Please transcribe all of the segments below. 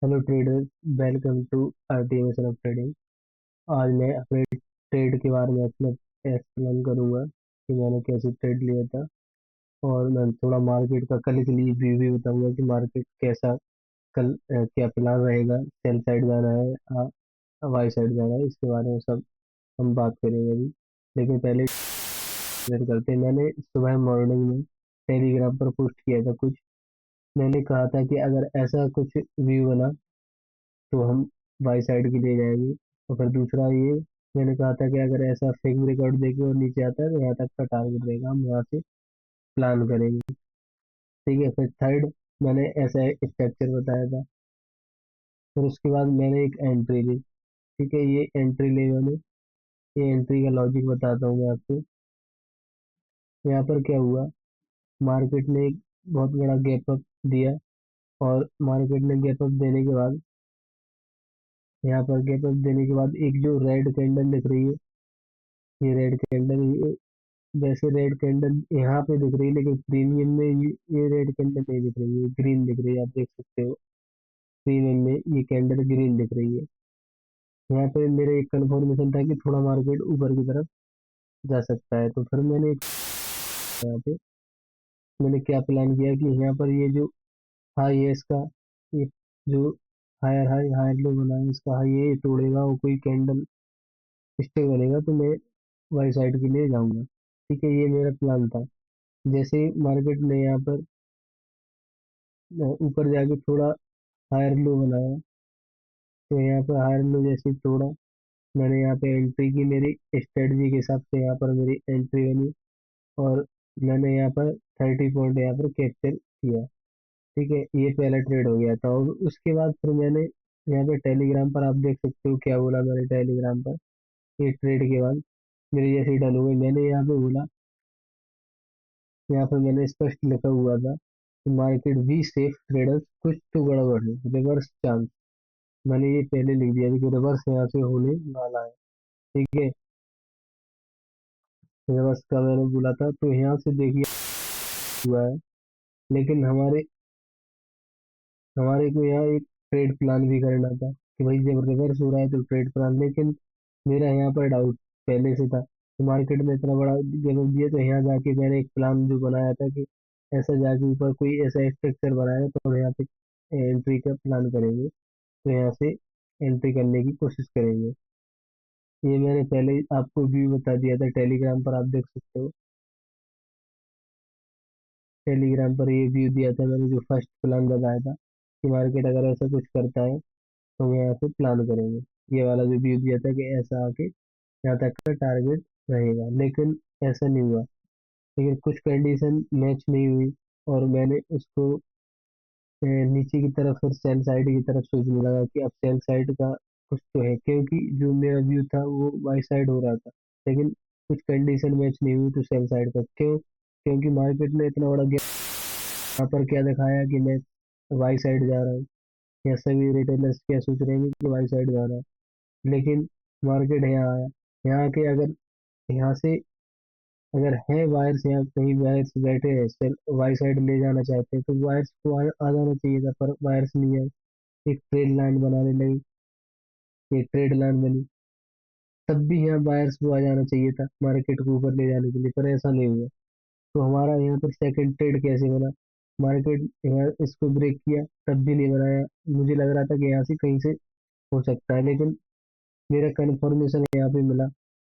Hello trader, welcome to RTM of trading. आज मैं अपने ट्रेड के बारे में अपना एक्सप्लेन करूंगा कि मैंने कैसे ट्रेड लिया था। और मैं थोड़ा मार्केट का कल के लिए व्यू भी बताऊंगा कि मार्केट कैसा कल क्या प्लान रहेगा, सेल साइड जाना है, बाई साइड जाना है, इसके बारे में सब हम बात करेंगे अभी। लेकिन पहले क्लियर करते हैं। मैंने सुबह मॉर्निंग में टेलीग्राम पर पोस्ट किया था कुछ। मैंने कहा था कि अगर ऐसा कुछ व्यू बना तो हम बाई साइड के लिए जाएंगे। और फिर दूसरा ये मैंने कहा था कि अगर ऐसा फेक ब्रेकआउट देके और नीचे आता है तो यहाँ तक का टारगेट रहेगा, हम यहाँ से प्लान करेंगे। ठीक है, फिर थर्ड मैंने ऐसा स्ट्रक्चर बताया था। फिर उसके बाद मैंने एक एंट्री ली। ठीक है, ये एंट्री ली मैंने। ये एंट्री का लॉजिक बताता हूँ मैं आपको। यहाँ पर क्या हुआ, मार्केट ने एक बहुत बड़ा गैप अप दिया। और मार्केट ने गैप अप देने के बाद, यहाँ पर गैप अप देने के बाद एक जो रेड कैंडल दिख रही है, ये रेड कैंडल, वैसे रेड कैंडल यहाँ पे दिख रही है लेकिन प्रीमियम में ये रेड कैंडल नहीं दिख रही है, ग्रीन दिख रही है। आप देख सकते हो प्रीमियम में ये कैंडल ग्रीन दिख रही है। यहाँ पे मेरे एक कंफर्मेशन था कि थोड़ा मार्केट ऊपर की तरफ जा सकता है। तो फिर मैंने यहाँ पे मैंने क्या प्लान किया कि यहाँ पर ये जो हाई है इसका, ये जो हायर हाई हायर लो बना है इसका हाई, ये तोड़ेगा और कोई कैंडल स्टे बनेगा तो मैं वाई साइड के लिए जाऊंगा। ठीक है, ये मेरा प्लान था। जैसे ही मार्केट ने यहाँ पर ऊपर जाके थोड़ा हायर लो बनाया, तो यहाँ पर हायर लो जैसे ही तोड़ा, मैंने यहाँ पे एंट्री की। मेरी स्ट्रेटजी के हिसाब से यहाँ पर मेरी एंट्री बनी। और मैंने यहाँ पर 30 पॉइंट यहाँ पर कैप्चर किया। ठीक है, ये पहला ट्रेड हो गया था। और उसके बाद फिर मैंने यहाँ पे टेलीग्राम पर आप देख सकते हो क्या बोला मैंने टेलीग्राम पर। ये ट्रेड के बाद मेरी जैसे डन हो गई, मैंने यहाँ पे बोला, यहाँ पर मैंने स्पष्ट लिखा हुआ था, मार्केट बी सेफ ट्रेडर्स, कुछ तो गड़बड़ है, रिवर्स चांस। मैंने ये पहले लिख दिया था कि रिवर्स यहाँ से होने वाला है। ठीक है, रिवर्स का मैंने बोला था, तो यहाँ से देखिए हुआ है। लेकिन हमारे हमारे को यहाँ एक ट्रेड प्लान भी करना था कि भाई जब रिवर्स हो रहा है तो ट्रेड प्लान। लेकिन मेरा यहाँ पर डाउट पहले से था कि मार्केट में इतना बड़ा गैप दिया, तो यहाँ जाके मैंने एक प्लान जो बनाया था कि ऐसा जाके ऊपर कोई ऐसा स्ट्रक्चर बनाएगा तो हम यहाँ पे एंट्री का प्लान करेंगे। तो यहाँ से एंट्री करने की कोशिश करेंगे। ये मैंने पहले ही आपको व्यू बता दिया था, टेलीग्राम पर आप देख सकते हो। टेलीग्राम पर ये व्यू दिया था मैंने, जो फर्स्ट प्लान बताया था कि मार्केट अगर ऐसा कुछ करता है तो हम यहाँ से प्लान करेंगे। ये वाला जो व्यू दिया था कि ऐसा आके यहाँ तक का टारगेट रहेगा। लेकिन ऐसा नहीं हुआ। लेकिन कुछ कंडीशन मैच नहीं हुई और मैंने उसको नीचे की तरफ फिर सेल साइड की तरफ सोचने लगा कि अब सेल साइड का कुछ तो है, क्योंकि जो मेरा व्यू था वो वाई साइड हो रहा था। लेकिन कुछ कंडीशन मैच नहीं हुई तो सेल साइड का क्यों, क्योंकि मार्केट ने इतना बड़ा गैप यहाँ पर क्या दिखाया कि मैं वाई साइड जा रहा हूँ, या सभी रिटेलर्स क्या सोच रहे हैं कि वाई साइड जा रहा है। लेकिन मार्केट यहाँ आया, यहाँ के अगर यहाँ से अगर है वायर्स, यहाँ कहीं वायर्स बैठे हैं सेल वाई साइड ले जाना चाहते हैं तो वायर्स को आ जाना चाहिए था, पर वायर्स नहीं आए। एक ट्रेड लाइन बनाने लगी, ये ट्रेड लाइन बनी, तब भी यहाँ बायर्स को आ जाना चाहिए था मार्केट को ऊपर ले जाने के लिए, पर ऐसा नहीं हुआ। तो हमारा यहाँ पर सेकंड ट्रेड कैसे बना, मार्केट यहाँ इसको ब्रेक किया तब भी नहीं बनाया। मुझे लग रहा था कि यहाँ से कहीं से हो सकता है, लेकिन मेरा कंफर्मेशन यहाँ पे मिला।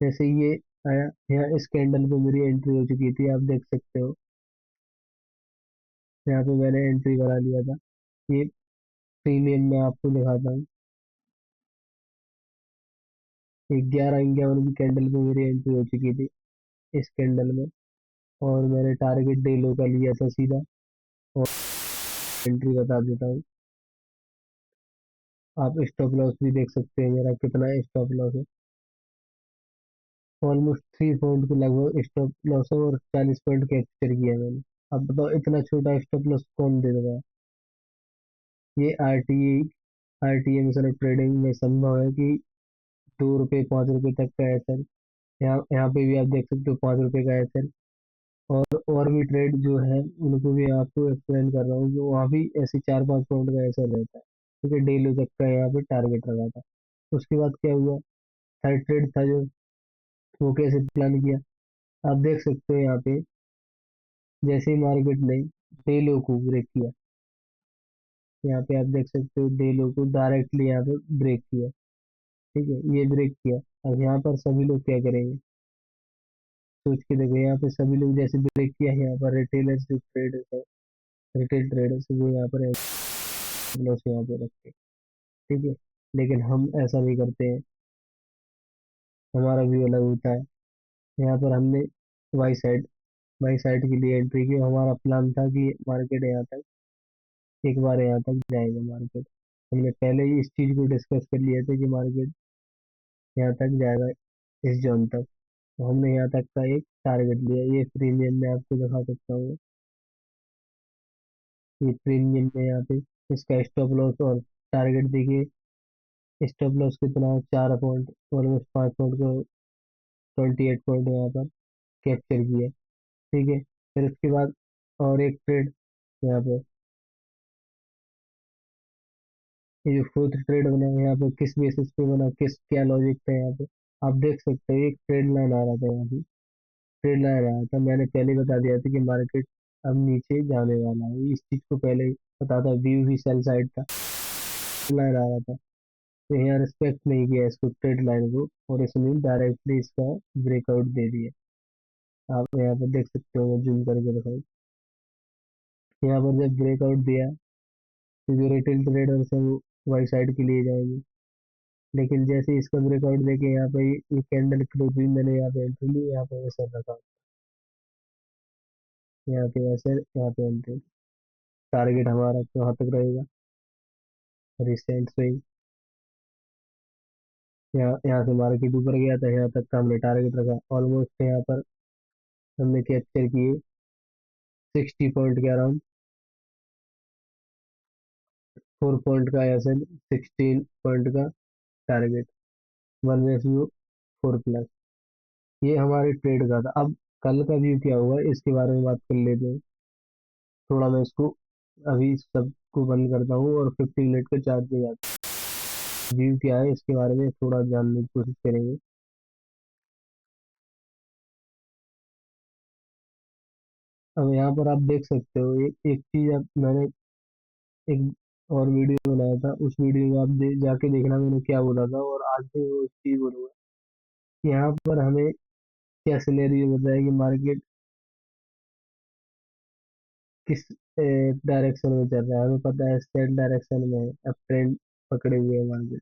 जैसे ये आया, यहाँ इस कैंडल पे मेरी एंट्री हो चुकी थी, आप देख सकते हो। यहाँ पे मैंने एंट्री करा लिया था। ये प्रीमियम में आपको दिखाता हूँ, 11 51 की कैंडल पे मेरी एंट्री हो चुकी थी इस कैंडल में। और मैंने टारगेट डे लो का लिया था सीधा। और एंट्री बता देता हूँ, आप स्टॉप लॉस भी देख सकते हैं मेरा कितना स्टॉप लॉस है। ऑलमोस्ट 3 पॉइंट के लगभग स्टॉप लॉस है और 40 पॉइंट कैप्चर किया मैंने। अब बताओ इतना छोटा स्टॉप लॉस कौन दे देगा। ये आरटीए में ट्रेडिंग में संभव है कि 2 रुपये 5 रुपये तक का एसएल, यहाँ पे भी आप देख सकते हो 5 रुपये का एसएल। और भी ट्रेड जो है उनको भी आपको एक्सप्लेन कर रहा हूँ, जो वहाँ भी ऐसे 4 5 पॉइंट का एसएल रहता है। ठीक है, डेली तक का यहाँ पे टारगेट रखा था। उसके बाद क्या हुआ, थर्ड ट्रेड था जो, वो कैसे प्लान किया, आप देख सकते हो यहाँ पे, जैसे ही मार्केट ने डे लो को ब्रेक किया, यहाँ पे आप देख सकते हो डे लो को डायरेक्टली यहाँ पे ब्रेक किया। ठीक है, ये ब्रेक किया। अब यहाँ पर सभी लोग क्या करेंगे, सोच के देखो, यहाँ पे सभी लोग जैसे ब्रेक किया, यहाँ पर रिटेलर्स जो ट्रेडर्स है, रिटेल ट्रेडर्स, वो यहाँ पर लॉस यहाँ पे रखते हैं। ठीक है, लेकिन हम ऐसा नहीं करते हैं, हमारा व्यू अलग होता है। यहाँ पर हमने बाई साइड के लिए एंट्री की, हमारा प्लान था कि मार्केट यहाँ तक, एक बार यहाँ तक जाएगा मार्केट। हमने पहले ही इस चीज को डिस्कस कर लिया था कि मार्केट यहाँ तक जाएगा, इस जोन तक। तो हमने यहाँ तक का एक टारगेट लिया, ये प्रीमियम में आपको दिखा सकता हूँ। ये प्रीमियम में यहाँ पे इसका स्टॉप लॉस और टारगेट देखिए। स्टॉप लॉस कितना है, 4 पॉइंट, ऑलमोस्ट 5 पॉइंट को 28 पॉइंट यहाँ पर कैप्चर किया। ठीक है, फिर उसके बाद और एक ट्रेड यहाँ पे, ये जो फोर्थ ट्रेड बना है यहाँ पे, किस बेसिस पे बना, किस क्या लॉजिक था यहाँ पे, आप देख सकते हो। एक ट्रेड लाइन आ रहा था यहाँ पे, ट्रेड लाइन आ रहा था, मैंने पहले बता दिया था कि मार्केट अब नीचे जाने वाला है, इस चीज को पहले ही पता था, व्यू भी सेल साइड था, लाइन आ रहा था। तो यहाँ रिस्पेक्ट नहीं किया इसको, ट्रेड लाइन को, और इसने डायरेक्टली इसका ब्रेकआउट दे दिया। आप यहाँ पर देख सकते हो, मैं जूम करके दिखाऊँ, यहाँ पर जब ब्रेकआउट दिया तो जो रिटेल ट्रेडर्स है वो वाई साइड के लिए जाएंगे। लेकिन जैसे ही इसका ब्रेकआउट देके यहाँ पे ये कैंडल क्लोज हुई, मैंने यहाँ पे एंट्री ली, यहाँ पे वैसे रखा, यहाँ पे वैसे, यहाँ पे एंट्री। टारगेट हमारा कहाँ तक रहेगा, रिसेंट स्विंग, यहाँ यहाँ से मार्केट ऊपर गया था, यहाँ तक का हमने टारगेट रखा, ऑलमोस्ट यहाँ पर हमने कैप्चर किए 60 पॉइंट के अराउंड, 4 पॉइंट का ऐसे, 16 पॉइंट का टारगेट, 1/4 प्लस। ये हमारे ट्रेड का था। अब कल का व्यू क्या हुआ, इसके बारे में बात कर लेते हैं। थोड़ा मैं इसको अभी सबको बंद करता हूँ और 15 मिनट के चार्ज पे जाता हूँ। व्यू क्या है इसके बारे में थोड़ा जानने की कोशिश करेंगे। अब यहाँ पर आप देख सकते हो, एक चीज, आप मैंने एक और वीडियो बनाया था, उस वीडियो में आप जाके देखना मैंने क्या बोला था, और आज भी वो चीज बोलूंगा। यहाँ पर हमें क्या सिनेरियो बताया कि मार्केट किस डायरेक्शन में चल रहा है, हमें पता है स्ट्रेट डायरेक्शन में है, अब ट्रेंड पकड़े हुए हैं मार्केट।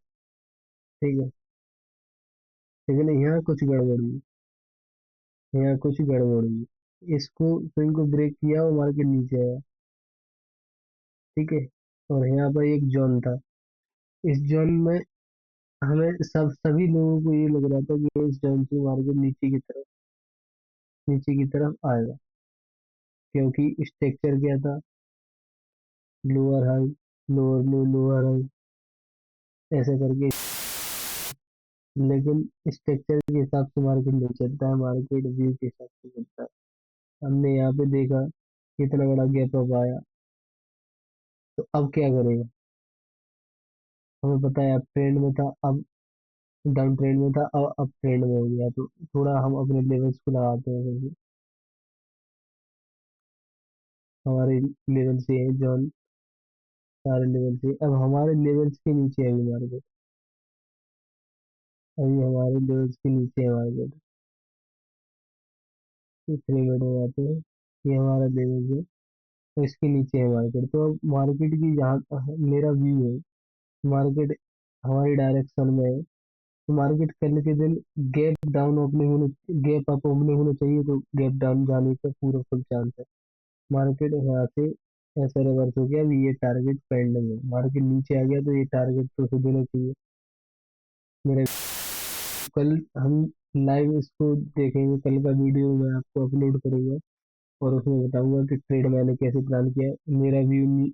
ठीक है, लेकिन यहाँ कुछ गड़बड़ हुई, यहाँ कुछ गड़बड़ हुई, इसको स्विंग को ब्रेक किया और मार्केट नीचे आया। ठीक है, और यहाँ पर एक जोन था, इस जोन में हमें सभी लोगों को ये लग रहा था कि इस जोन से मार्केट नीचे की तरफ आएगा, क्योंकि स्ट्रक्चर क्या था, लोअर हाई, लोअर लो, लोअर हाई, ऐसे करके। लेकिन स्ट्रक्चर के हिसाब से मार्केट नहीं चलता है, मार्केट व्यू के हिसाब से चलता है। हमने यहाँ पे देखा कितना बड़ा गैप अप आया, तो अब क्या करेगा, हमें पता है अब ट्रेंड में था, अब डाउन ट्रेंड में था, अब ट्रेंड में हो गया, तो थोड़ा हम अपने लेवल्स को लगाते हैं फिर भी। हमारे लेवल से है जॉन, सारे लेवल से, अब हमारे लेवल्स के नीचे है मार्केट, अभी हमारे लेवल्स के नीचे है मार्केट। 3 मिनट हो जाते हैं, ये हमारा लेवल है, तो इसके नीचे है मार्केट। तो अब मार्केट की जहाँ मेरा व्यू है, मार्केट हमारी डायरेक्शन में है, तो मार्केट कल के दिन गैप डाउन ओपनिंग होने, गैप अप ओपनिंग होना चाहिए, तो गैप डाउन जाने का पूरा फुल चांस है। मार्केट यहाँ से ऐसा रिवर्स हो गया, अभी ये टारगेट पेंडिंग है, मार्केट नीचे आ गया तो ये टारगेट तो उसे देना चाहिए मेरे। कल हम लाइव इसको देखेंगे, कल का वीडियो मैं आपको अपलोड करूंगा, और उसमें बताऊंगा कि ट्रेड मैंने कैसे प्लान किया है। मेरा व्यू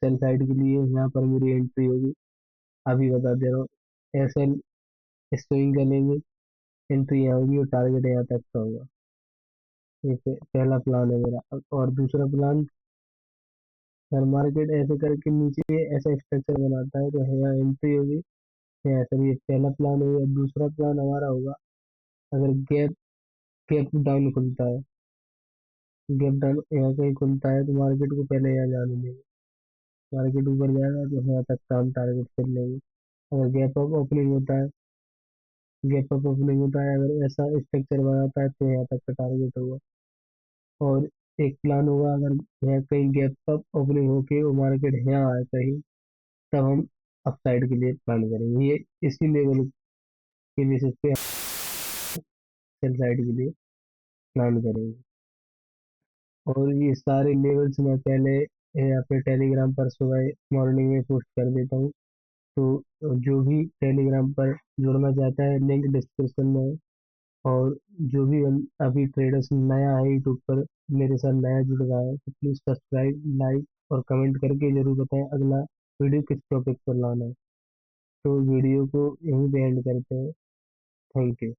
सेल साइड के लिए, यहाँ पर मेरी एंट्री होगी, अभी बता दे रहा हूँ, ऐसा स्विंग करेंगे, एंट्री यहाँ होगी और टारगेट यहाँ तक का होगा। ये पहला प्लान है मेरा। और दूसरा प्लान, और मार्केट ऐसे करके नीचे ऐसा स्ट्रक्चर बनाता है, तो यहाँ एंट्री होगी, यहाँ सर ये पहला प्लान होगा। दूसरा प्लान हमारा होगा, अगर गैप गैप डाउन खुलता है, गैप डाउन यहाँ कहीं खुलता है, तो मार्केट को पहले यहाँ जाने देंगे। मार्केट ऊपर जाएगा तो यहाँ तक का हम टारगेट कर लेंगे। अगर गैप अप ओपनिंग होता है, गैप अप ओपनिंग होता है, अगर ऐसा स्ट्रक्चर बनाता है, तो यहाँ तक का टारगेट होगा। और एक प्लान होगा, अगर यहाँ कहीं गैप अप ओपनिंग होके वो मार्केट यहाँ आए कहीं, तब हम अपसाइड के लिए प्लान करेंगे। ये इसी लेवल के बेसिस पे सेल साइड के लिए प्लान करेंगे। और ये सारे लेवल्स मैं पहले अपने टेलीग्राम पर सुबह मॉर्निंग में पोस्ट कर देता हूँ। तो जो भी टेलीग्राम पर जुड़ना चाहता है, लिंक डिस्क्रिप्शन में है। और जो भी अभी ट्रेडर्स नया है यूट्यूब पर, मेरे साथ नया जुड़ रहा है, तो प्लीज़ सब्सक्राइब, लाइक और कमेंट करके जरूर बताएं अगला वीडियो किस टॉपिक पर लाना है। तो वीडियो को यहीं पे एंड करते हैं। Thank you.